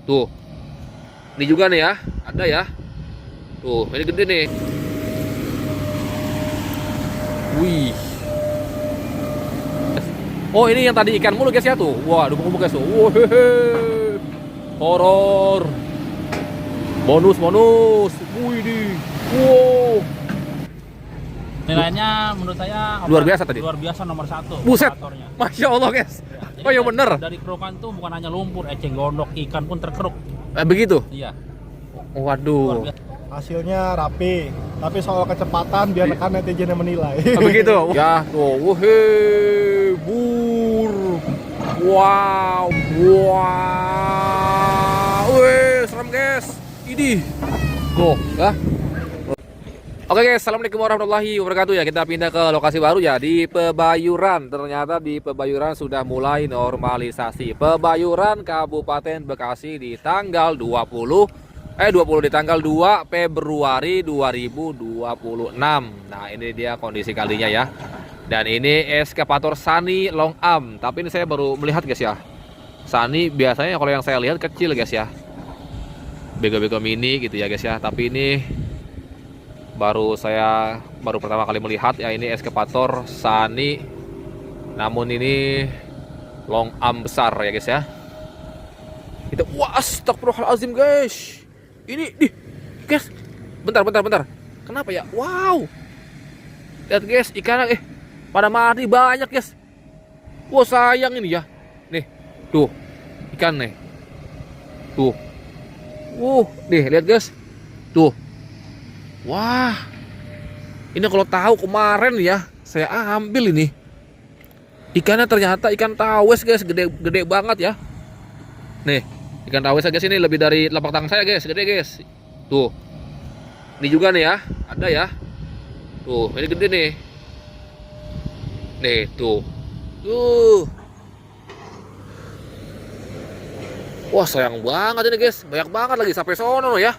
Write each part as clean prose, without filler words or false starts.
Tuh. Ini juga nih ya. Ada ya. Tuh, ini gede nih. Wih. Oh, ini yang tadi ikan mulu guys ya tuh. Wah, dukung guys tuh. Wah, horor. Bonus. Wih di. Wow. Nilainya menurut saya Luar biasa tadi. Luar biasa nomor 1. Buset. operatornya. Masya Allah guys. Jadi Oh, yang bener. Dari kerukan tuh bukan hanya lumpur, eceng gondok, ikan pun terkeruk. Begitu. Iya. Waduh. Luar biasa. Hasilnya rapi, tapi soal kecepatan biar rekan netizen yang menilai. Begitu. Ya, tuh. Wuhee. Bur. Wow. Wih, serem guys. Ini. Tuh, ya. Oke guys, assalamualaikum warahmatullahi wabarakatuh ya. Kita pindah ke lokasi baru ya di Pebayuran. Ternyata di Pebayuran sudah mulai normalisasi. Pebayuran Kabupaten Bekasi di tanggal 20 di tanggal 2 Februari 2026. Nah, ini dia kondisi kalinya ya. Dan ini eskavator Sani Long Arm. Tapi ini saya baru melihat guys ya. Sani biasanya kalau yang saya lihat kecil guys ya. Bego-bego mini gitu ya guys ya. Tapi ini baru pertama kali melihat ya, ini eskavator Sani, namun ini long arm besar ya guys ya. Kita astagfirullahaladzim guys. Ini guys, bentar. Kenapa ya? Wow. Lihat guys, ikannya pada mati banyak guys. Wah, sayang ini ya. Nih, tuh ikan nih. Tuh. Nih lihat guys. Tuh. Wah, ini kalau tahu kemarin ya, saya ambil ini. Ikannya ternyata ikan tawes guys, gede banget ya. Nih, ikan tawes guys, ini lebih dari telapak tangan saya guys, gede guys. Tuh, ini juga nih ya, ada ya. Tuh, ini gede nih. Nih, tuh. Wah, sayang banget ini guys, banyak banget lagi sampai sono ya.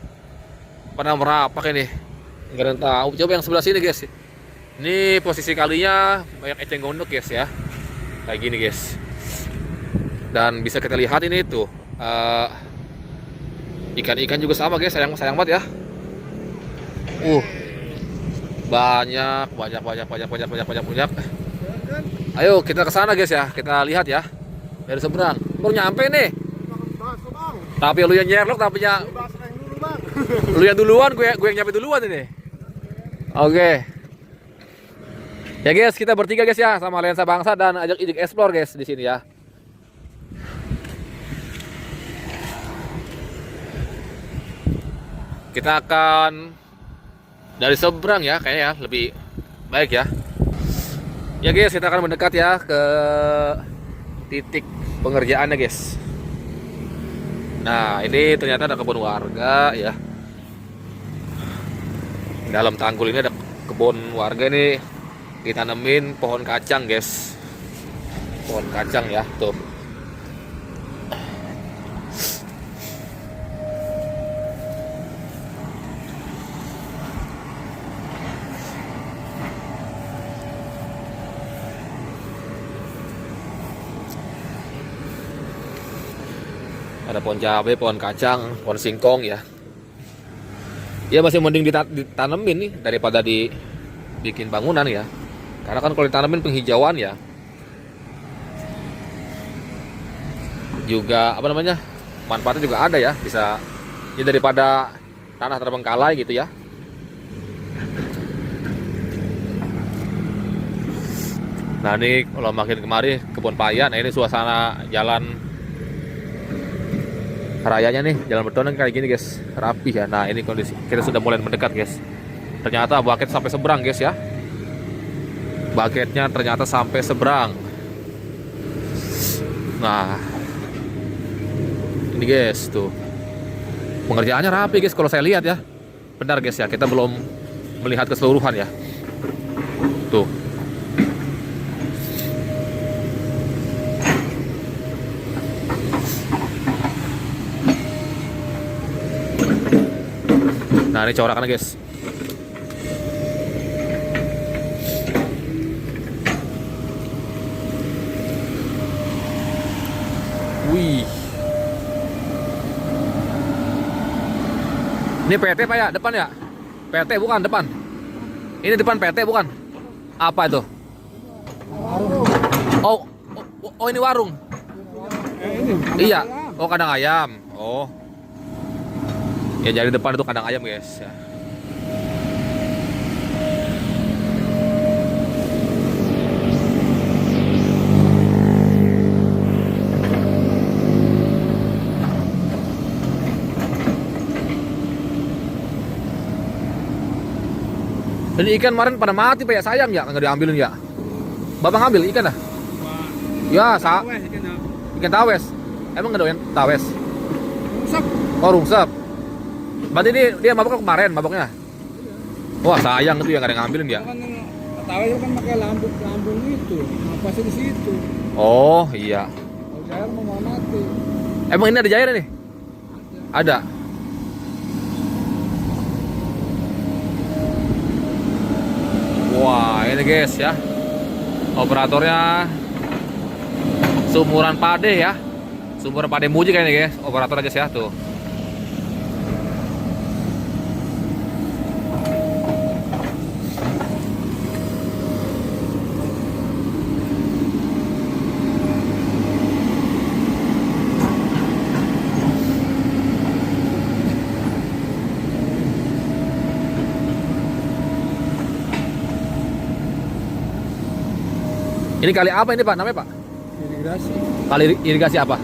Pada merapak ini. Nggak ada yang tahu. Coba yang sebelah sini guys. Ini posisi kalinya banyak eceng gondok guys ya. Kayak gini guys. Dan bisa kita lihat ini tuh ikan-ikan juga sama guys. Sayang banget ya. Banyak. Ayo kita ke sana guys ya. Kita lihat ya. Dari seberang. Baru nyampe nih. Tapi lu yang nyerlok, tapi ya lu yang duluan, gue yang nyampe duluan ini. Oke. Ya guys, kita bertiga guys ya sama Lensa Bangsa dan ajak explore guys di sini ya. Kita akan dari seberang ya, kayaknya ya, lebih baik ya. Ya guys, kita akan mendekat ya ke titik pengerjaannya guys. Nah, ini ternyata ada kebun warga ya. Dalam tanggul ini ada kebun warga, ini ditanemin pohon kacang guys. Pohon kacang ya, tuh. Ada pohon cabai, pohon kacang, pohon singkong ya. Ya masih mending ditanemin nih daripada dibikin bangunan ya. Karena kan kalau ditanemin penghijauan ya. Juga manfaatnya juga ada ya, bisa ya daripada tanah terbengkalai gitu ya. Nah, ini kalau makin kemari kebun paya. Nah, ini suasana jalan rayanya nih, jalan beton kayak gini guys, rapi ya. Nah, ini kondisi kita sudah mulai mendekat guys. Ternyata bucket sampai seberang guys ya. Bucketnya ternyata sampai seberang. Nah, ini guys tuh, pengerjaannya rapi guys kalau saya lihat ya. Benar guys ya, kita belum melihat keseluruhan ya. Tuh. Nah, ini corakannya guys. Wih. Ini PT Pak ya, depan ya? PT bukan depan. Ini depan PT bukan? Apa itu? Oh, oh ini warung. Iya. Oh kandang ayam. Oh. Ya jadi depan itu kandang ayam guys. Ya. Jadi ikan kemarin pada mati Pak ya, sayang ya nggak diambilin ya. Bapak ngambil ikan dah? Ya, ikan tawes. Emang nggak doyan tawes? Rungsep. Oh rungsep. Berarti dia mabok kemarin maboknya? Wah sayang itu ya nggak ada ngambilin ya. Kan tawes kan pakai lambung itu. Apa sih di situ? Oh iya. Kalau jair mau mati. Emang ini ada jair nih? Ada. Wah ini guys ya, operatornya seumuran Pade ya, seumuran Pade Muji kayaknya guys, operator guys ya tuh. Ini kali apa ini Pak? Namanya Pak? Irigasi. Kali irigasi apa?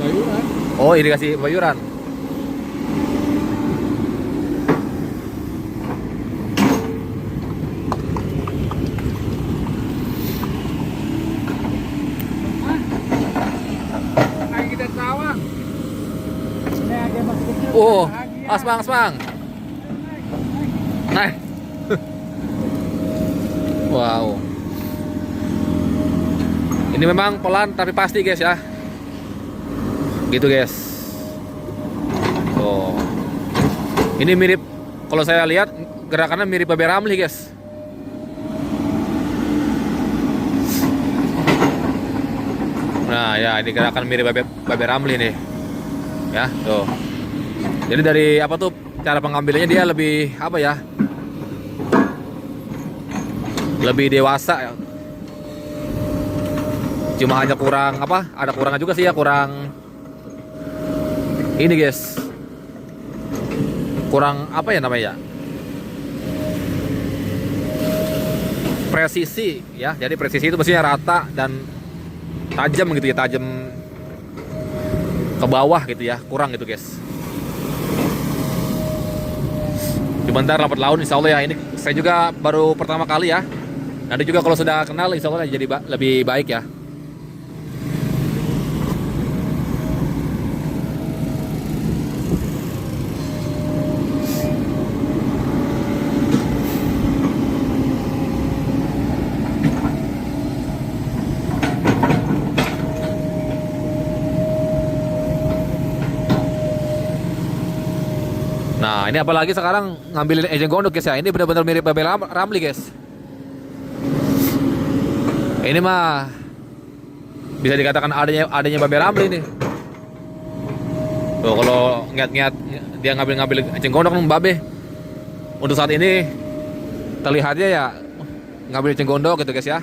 Bayuran. Oh irigasi Bayuran. Ayo kita tawang. Ini ada masih kecil. Oh, asmang. Naik. Wow. Ini memang pelan tapi pasti guys ya. Gitu guys. Oh. Ini mirip, kalau saya lihat gerakannya mirip Babe Ramli guys. Nah ya ini gerakan mirip Babe Ramli nih. Ya tuh. Jadi dari apa tuh cara pengambilannya dia lebih apa ya? Lebih dewasa ya. Cuma hanya kurang apa? Ada kurangnya juga sih ya, kurang ini guys. Kurang apa ya namanya ya? Presisi ya. Jadi presisi itu mestinya rata dan tajam gitu ya, tajam ke bawah gitu ya. Kurang gitu guys. Sebentar lambat laun insya Allah ya. Ini saya juga baru pertama kali ya. Nanti juga kalau sudah kenal insya Allah jadi lebih baik ya. Nah ini apalagi sekarang ngambilin ejeng gondok guys ya. Ini benar-benar mirip Babe Ramli guys. Ini mah bisa dikatakan adanya Babe Ramli nih. Tuh kalau ngiat-ngiat dia ngambil ejeng gondok nih Babe. Untuk saat ini terlihatnya ya ngambil ejeng gondok gitu guys ya.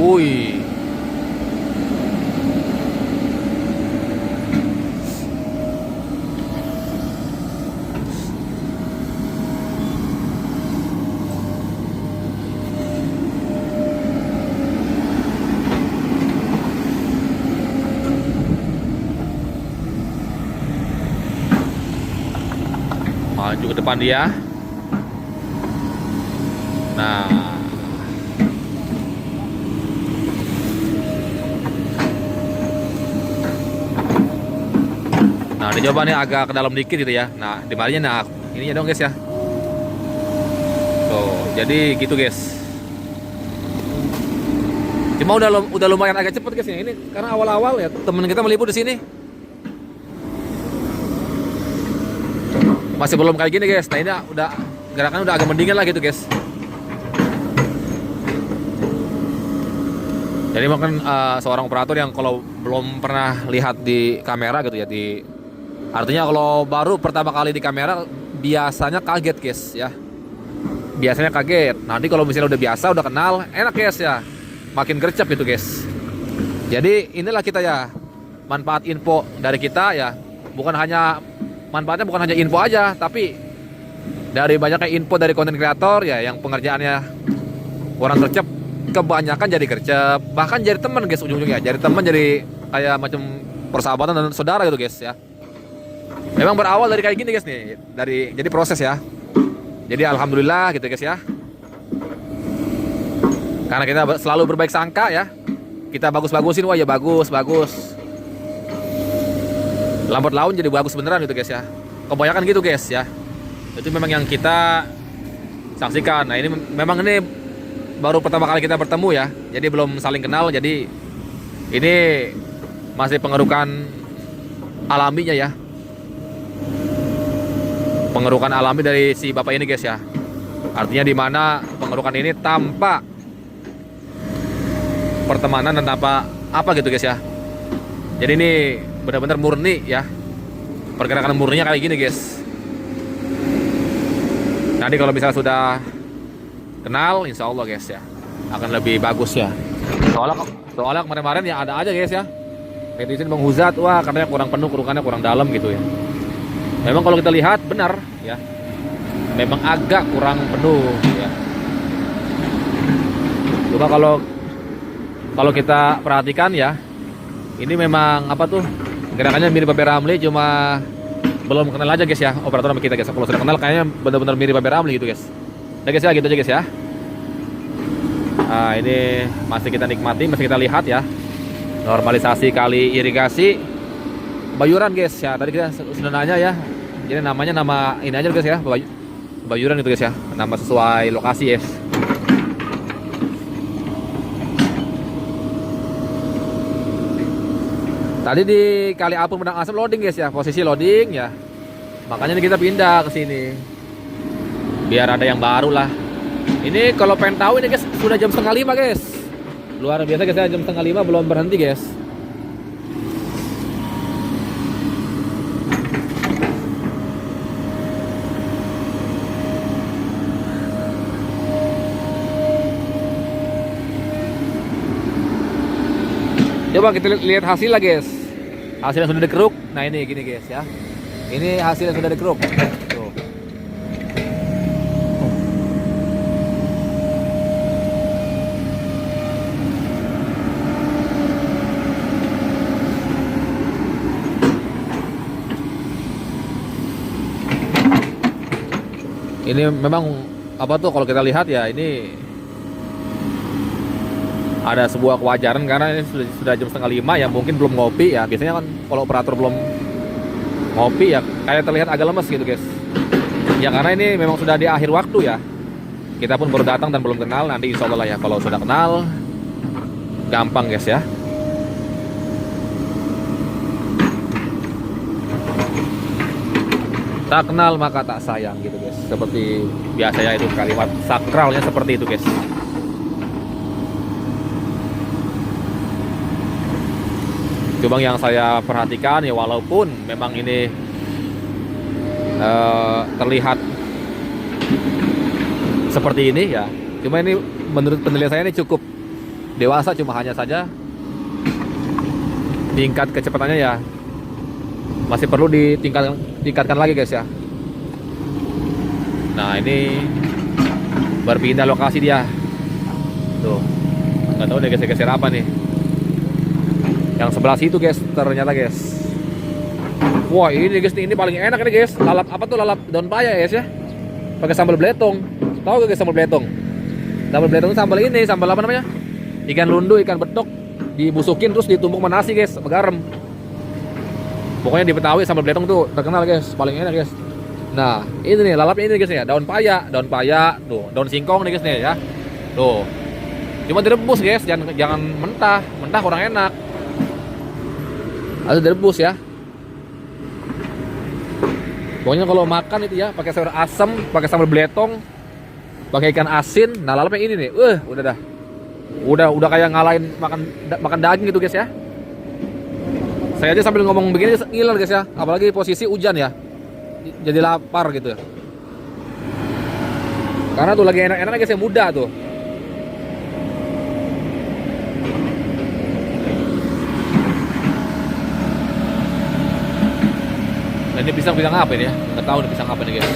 Wih. Maju ke depan dia. Nah. Nah, dicoba nih agak ke dalam dikit gitu ya. Nah, dimarinya nah ininya dong guys ya. Jadi gitu guys. Cuma udah lumayan agak cepet guys ya. Ini karena awal-awal ya temen kita meliput di sini. Masih belum kayak gini guys. Nah ini udah gerakan udah agak mendingan lah gitu guys. Jadi mungkin seorang operator yang kalau belum pernah lihat di kamera gitu ya, artinya kalau baru pertama kali di kamera biasanya kaget guys ya. Biasanya kaget. Nanti kalau misalnya udah biasa, udah kenal, enak guys ya. Makin gercep gitu guys. Jadi inilah kita ya, manfaat info dari kita ya. Manfaatnya bukan hanya info aja, tapi dari banyaknya info dari konten kreator ya, yang pengerjaannya orang gercep, kebanyakan jadi gercep, bahkan jadi teman guys ujung-ujungnya. Jadi teman, jadi kayak macam persahabatan dan saudara gitu guys ya. Memang berawal dari kayak gini guys nih, jadi proses ya. Jadi alhamdulillah gitu guys ya. Karena kita selalu berbaik sangka ya. Kita bagus-bagusin, wah ya bagus. Lambat laun jadi bagus beneran gitu guys ya. Kebanyakan gitu guys ya. Itu memang yang kita saksikan. Nah ini memang ini baru pertama kali kita bertemu ya. Jadi belum saling kenal. Jadi ini masih pengerukan alaminya ya. Pengerukan alami dari si bapak ini guys ya. Artinya di mana pengerukan ini tanpa pertemanan dan tanpa apa gitu guys ya. Jadi ini benar-benar murni ya. Pergerakan murninya kayak gini guys. Nanti kalau misalnya sudah kenal, insya Allah guys ya, akan lebih bagus ya. Soalnya kemarin-kemarin ya ada aja guys ya. Netizen menghujat, wah katanya kurang penuh, kerukannya kurang dalam gitu ya. Memang kalau kita lihat benar ya, memang agak kurang penuh ya. Coba kalau kita perhatikan ya, ini memang apa tuh, gerakannya mirip Babe Ramli, cuma belum kenal aja guys ya operator sama kita guys. Kalau sudah kenal kayaknya benar-benar mirip Babe Ramli gitu guys. Nah guys ya, gitu aja guys ya. Nah ini masih kita nikmati, masih kita lihat ya, normalisasi kali irigasi Bayuran guys ya. Tadi kita sudah nanya ya, jadi namanya nama ini aja guys ya, Bayuran gitu guys ya, nama sesuai lokasi guys. Tadi di Kali Apung Benang Asem loading guys ya, posisi loading ya. Makanya kita pindah ke sini. Biar ada yang baru lah. Ini kalau pengen tahu ini guys, sudah jam 4:30 guys. Luar biasa guys ya, jam 4:30 belum berhenti guys. Coba kita lihat hasilnya guys. Hasil yang sudah dikeruk. Nah ini gini guys ya. Ini hasil yang sudah dikeruk. Tuh. Ini memang apa tuh kalau kita lihat ya, ini ada sebuah kewajaran karena ini sudah jam 4:30 ya, mungkin belum ngopi ya. Biasanya kan kalau operator belum ngopi ya kayak terlihat agak lemes gitu guys ya, karena ini memang sudah di akhir waktu ya. Kita pun baru datang dan belum kenal. Nanti insya Allah lah ya, kalau sudah kenal gampang guys ya. Tak kenal maka tak sayang gitu guys, seperti biasanya itu kalimat sakralnya seperti itu guys. Cuma yang saya perhatikan ya, walaupun memang ini terlihat seperti ini ya, cuma ini menurut penilaian saya ini cukup dewasa. Cuma hanya saja tingkat kecepatannya ya masih perlu ditingkatkan lagi guys ya. Nah ini berpindah lokasi dia tuh, nggak tahu deh geser-geser apa nih. Yang sebelah situ guys ternyata guys. Wah ini guys, ini paling enak ini guys. Lalap apa tuh, lalap daun paya guys ya, pakai sambal beletong. Tahu gak guys sambal beletong? Sambal beletong itu sambal ini, sambal apa namanya, ikan lundu, ikan betok dibusukin terus ditumbuk sama nasi guys, sama garam. Pokoknya di Betawi sambal beletong tuh terkenal guys, paling enak guys. Nah, ini nih lalapnya ini guys ya, daun paya, tuh, daun singkong nih guys nih ya. Tuh. Cuma direbus guys, jangan mentah, mentah kurang enak. Harus direbus ya. Pokoknya kalau makan itu ya, pakai sayur asem, pakai sambal beletong, pakai ikan asin. Nah, lalapnya ini nih. Udah dah. Udah kayak ngalahin makan daging gitu guys ya. Saya aja sambil ngomong begini ngiler guys ya. Apalagi posisi hujan ya. Jadi lapar gitu ya. Karena tuh lagi enak-enak guys ya, muda tuh. Nah, ini pisang apa ini ya? Nggak tahu nih pisang apa nih guys.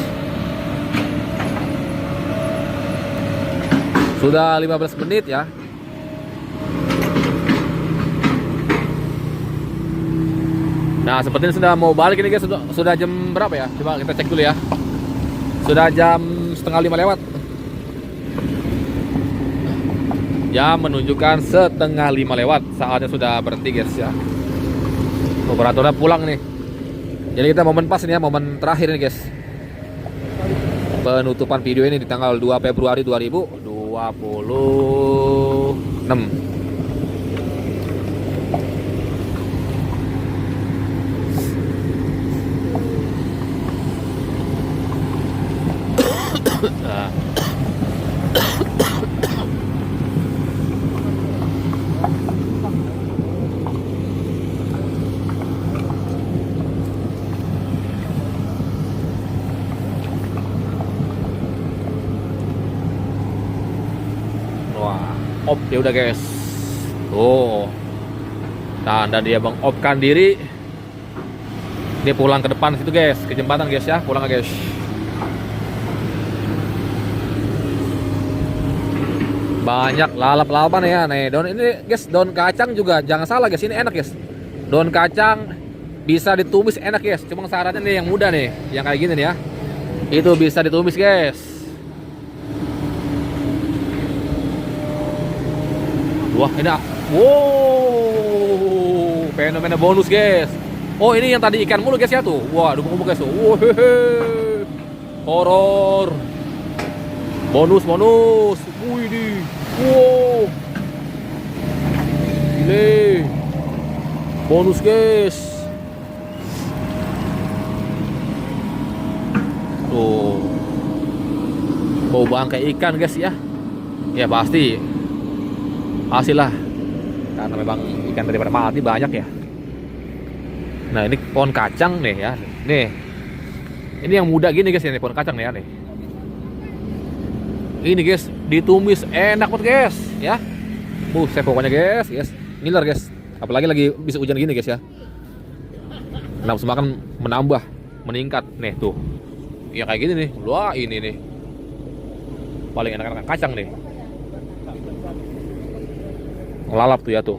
Sudah 15 menit ya. Nah, sepertinya sudah mau balik ini guys. Sudah jam berapa ya? Coba kita cek dulu ya. Sudah jam setengah 5 lewat. Ya, menunjukkan setengah 5 lewat. Saatnya sudah berhenti guys ya. Operatornya pulang nih. Jadi kita momen pas ini ya, momen terakhir nih guys. Penutupan video ini di tanggal 2 Februari 2026. Wah, op ya udah guys. Tuh. Tanda dia bang opkan diri. Dia pulang ke depan situ guys, ke jembatan guys ya, pulang guys. Banyak lalap-lalapan ya nih. Daun ini guys, daun kacang juga jangan salah guys, ini enak guys. Daun kacang bisa ditumis enak guys. Cuma syaratnya nih yang muda nih, yang kayak gini nih ya. Itu bisa ditumis guys. Wah, ini wow, fenomena bonus guys. Oh, ini yang tadi ikan mulu guys ya tuh. Wah, dukung guys tuh. Wah, horor. Bonus. Wih di. Wow. Gile. Bonus guys. Tuh. Bau bangkai ikan guys ya. Ya pasti. Hasil lah. Karena memang ikan daripada mati banyak ya. Nah, ini pohon kacang nih ya. Nih. Ini yang muda gini guys ya, nih pohon kacang nih ya nih. Ini guys, ditumis enak banget guys, ya. Saya pokoknya guys, ngiler guys. Apalagi lagi bisa hujan gini guys ya. Nafsu makan menambah, meningkat. Nih tuh. Ya kayak gini nih. Wah, ini nih. Paling enak-enak kacang nih. Lalap tuh ya tuh.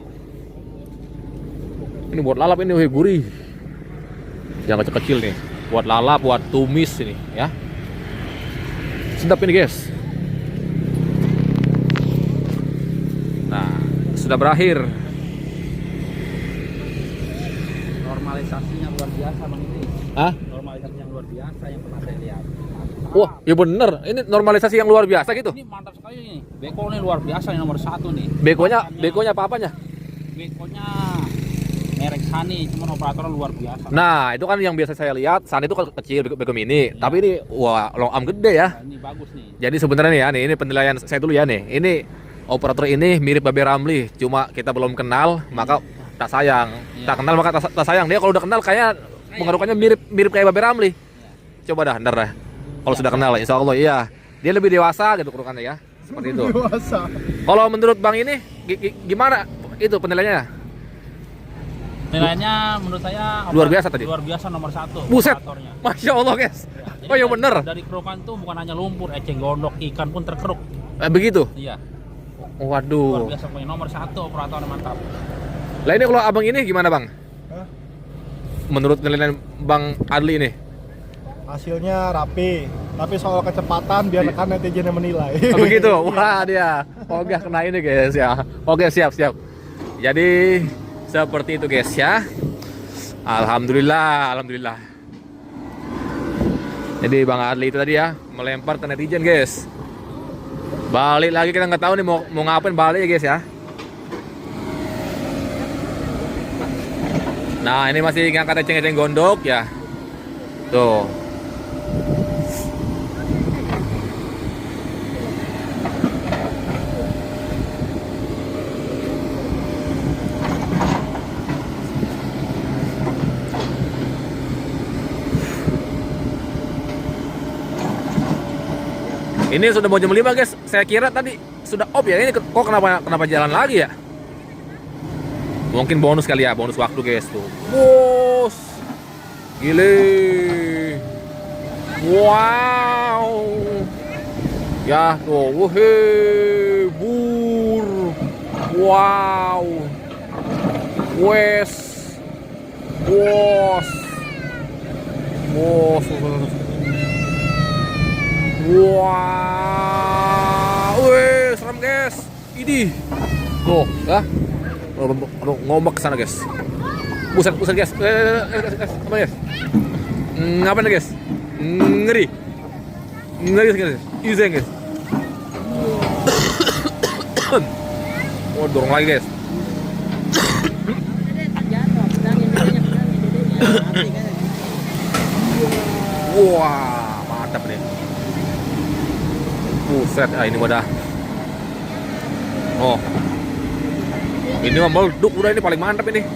Ini buat lalap ini gurih. Yang kecil-kecil nih. Buat lalap, buat tumis ini ya. Sedap ini guys. Sudah berakhir. Normalisasinya luar biasa bang ini. Hah? Normalisasi yang luar biasa yang pernah saya lihat. Wah, ya bener. Ini normalisasi yang luar biasa gitu. Ini mantap sekali nih. Beko ini luar biasa, yang nomor 1 nih. Bekonya apa-apanya? Bekonya merek Sani, cuman operatornya luar biasa. Nah, itu kan yang biasa saya lihat. Sani itu kecil, beko mini. Ya. Tapi ini wah, long arm gede ya. Ini bagus nih. Jadi sebenarnya nih ya, ini penilaian saya dulu ya nih. Ini operator ini mirip Babe Ramli, cuma kita belum kenal, maka tak sayang. Ya. Tak kenal maka tak sayang. Dia kalau udah kenal kayak pengaruhannya mirip kayak Babe Ramli. Ya. Coba dah, ntar dah. Kalau sudah kenal, insya Allah iya. Dia lebih dewasa gitu kerukannya ya. Seperti itu. Dewasa. Kalau menurut Bang ini gimana itu penilaiannya? Nilainya menurut saya luar biasa tadi. Luar biasa nomor 1. Buset. Masya Allah guys. Ya, oh ya bener. Dari kerukan tuh bukan hanya lumpur, eceng gondok, ikan pun terkeruk. Begitu? Iya. Waduh. Luar biasa punya nomor 1, operatornya mantap. Lah ini kalau abang ini gimana bang? Hah? Menurut penilaian Bang Adli ini? Hasilnya rapi, tapi soal kecepatan biar rekan netizen yang menilai. Begitu? Wah dia. Oke kena ini guys ya. Oke siap. Jadi seperti itu guys ya. Alhamdulillah. Jadi Bang Adli itu tadi ya melempar ke netizen guys. Balik lagi kita nggak tahu nih mau ngapain balik ya guys ya. Nah ini masih ngangkat eceng-eceng gondok ya. Tuh. Ini sudah mau jam 5 guys. Saya kira tadi sudah off ya. Ini kok kenapa jalan lagi ya? Mungkin bonus kali ya, bonus waktu guys tuh. Bos. Gile. Wow. Ya tuh, wuhe, bur. Wow. Wes. Bos. Bos. Wah, wih, serem guys. Ini, tuh, ya, ngombak ke sana guys. Buset guys. Apa guys? Ngapain guys? Ngeri guys. Izeng guys. Oh, dorong lagi guys. Wah, mantap nih. Buset, ini udah. Oh. Ini mah meleduk udah, ini paling mantap ini.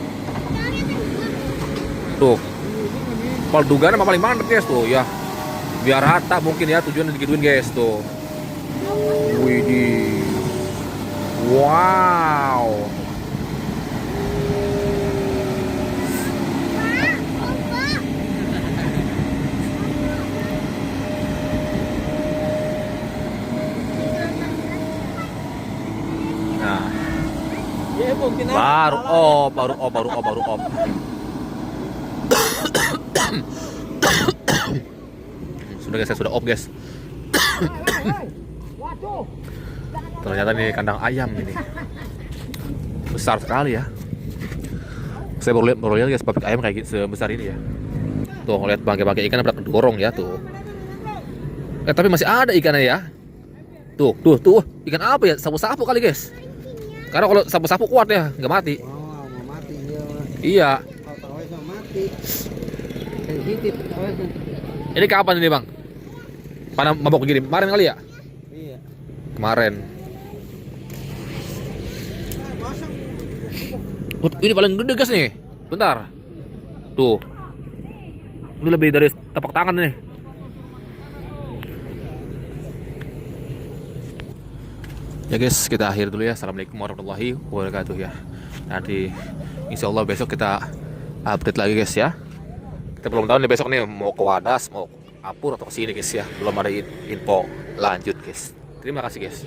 Tuh. Peldugan mah paling mantap guys tuh ya. Biar rata mungkin ya tujuannya digituin guys tuh. Widih. Wow. Baru op. Sudah guys, saya sudah op guys. Ternyata ini kandang ayam ini. Besar sekali ya. Saya baru lihat guys pabrik ayam kayak gitu sebesar ini ya. Tuh lihat bangkai-bangkai ikan pada kedorong ya tuh. Tapi masih ada ikannya ya. Tuh, ikan apa ya? Sapu-sapu kali guys. Karena kalau sapu-sapu kuat ya, nggak mati. Oh, mau mati dia. Iya. Kalau mau mati. Sensitif. Ini kapan ini bang? Pada mabok begini? Kemarin kali ya? Iya. Kemarin. Ini paling gede guys nih. Bentar. Tuh. Ini lebih dari tapak tangan nih. Ya guys, kita akhir dulu ya. Assalamualaikum warahmatullahi wabarakatuh ya. Nanti insya Allah besok kita update lagi guys ya. Kita belum tahu nih besok nih mau ke Wadas, mau Apur atau ke sini guys ya. Belum ada info lanjut guys. Terima kasih guys.